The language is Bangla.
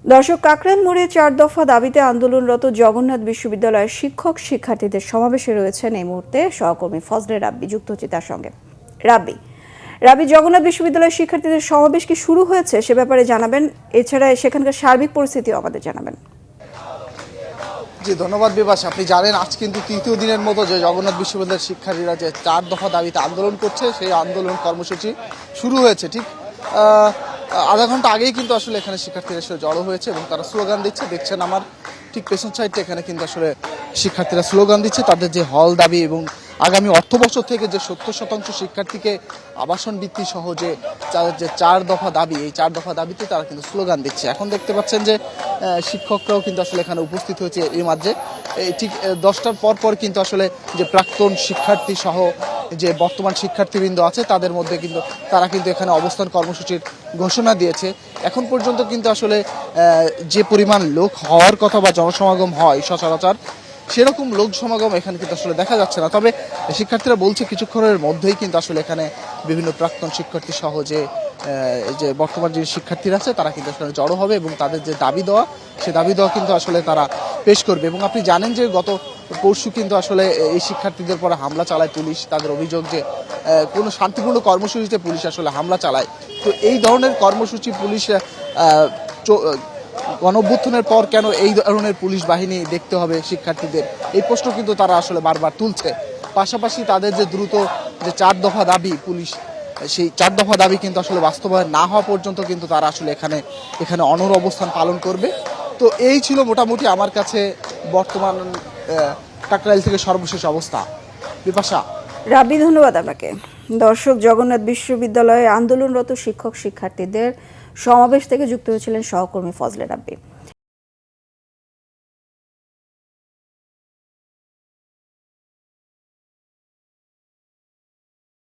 দর্শক, কাকরাইল মোড়ে ৪ দফা দাবিতে আন্দোলনরত জগন্নাথ বিশ্ববিদ্যালয়ের শিক্ষক শিক্ষার্থীদের সমাবেশে রয়েছেন এই মুহূর্তে সহকর্মী ফজলে রাব্বি, যুক্ত হচ্ছে তার সঙ্গে। রাব্বি, জগন্নাথ বিশ্ববিদ্যালয়ের শিক্ষার্থীদের সমাবেশ কি শুরু হয়েছে সে ব্যাপারে জানাবেন, এছাড়া সেখানকার সার্বিক পরিস্থিতিও আমাদের জানাবেন। জি ধন্যবাদ বিভাস। আপনি জানেন আজ কিন্তু তৃতীয় দিনের মতো যে জগন্নাথ বিশ্ববিদ্যালয়ের শিক্ষার্থীরা যে ৪ দফা দাবিতে আন্দোলন করছে, সেই আন্দোলন কর্মসূচি শুরু হয়েছে। ঠিক আধা ঘন্টা আগেই কিন্তু আসলে এখানে শিক্ষার্থীরা এসে জড়ো হয়েছে এবং তারা স্লোগান দিচ্ছে। দেখছেন আমার ঠিক পেছন সাইডটা, এখানে কিন্তু আসলে শিক্ষার্থীরা স্লোগান দিচ্ছে তাদের যে হল দাবি এবং আগামী অর্থবছর থেকে যে ৭০% শিক্ষার্থীকে আবাসন বৃত্তি সহ যে ৪ দফা দাবি, এই ৪ দফা দাবিতে তারা কিন্তু স্লোগান দিচ্ছে। এখন দেখতে পাচ্ছেন যে শিক্ষকরাও কিন্তু আসলে এখানে উপস্থিত হয়েছে এই মাঝে। ঠিক 10টার পর কিন্তু আসলে যে প্রাক্তন শিক্ষার্থী সহ যে বর্তমান শিক্ষার্থীবৃন্দ আছে তাদের মধ্যে কিন্তু তারা কিন্তু এখানে অবস্থান কর্মসূচির ঘোষণা দিয়েছে। এখন পর্যন্ত কিন্তু আসলে যে পরিমাণ লোক হওয়ার কথা বা জনসমাগম হয় সচরাচর, সেরকম লোক সমাগম এখানে কিন্তু আসলে দেখা যাচ্ছে না। তবে শিক্ষার্থীরা বলছে কিছুক্ষণের মধ্যেই কিন্তু আসলে এখানে বিভিন্ন প্রাক্তন শিক্ষার্থী সহ যে বর্তমান যে শিক্ষার্থীরা আছে তারা কিন্তু আসলে জড়ো হবে এবং তাদের যে দাবি দেওয়া, সে দাবি দেওয়া কিন্তু আসলে তারা পেশ করবে। এবং আপনি জানেন যে গত পরশু কিন্তু আসলে এই শিক্ষার্থীদের পরে হামলা চালায় পুলিশ। তাদের অভিযোগ যে কোনো শান্তিপূর্ণ কর্মসূচিতে পুলিশ আসলে হামলা চালায়। তো এই ধরনের কর্মসূচি পুলিশ গণঅভ্যুত্থানের পর কেন এই ধরনের পুলিশ বাহিনী দেখতে হবে শিক্ষার্থীদের, এই প্রশ্ন কিন্তু তারা আসলে বারবার তুলছে। পাশাপাশি তাদের যে দ্রুত যে ৪ দফা দাবি, পুলিশ সেই ৪ দফা দাবি কিন্তু আসলে বাস্তবায়ন না হওয়া পর্যন্ত কিন্তু তারা আসলে এখানে অনড় অবস্থান পালন করবে। তো এই ছিল মোটামুটি আমার কাছে বর্তমান কাকরাইল থেকে সর্বশেষ অবস্থা। বিপাশা। রাব্বি, ধন্যবাদ আপনাকে। দর্শক, জগন্নাথ বিশ্ববিদ্যালয়ে আন্দোলনরত শিক্ষক শিক্ষার্থীদের সমাবেশ থেকে যুক্ত হয়েছিলেন সহকর্মী ফজলে রাব্বি।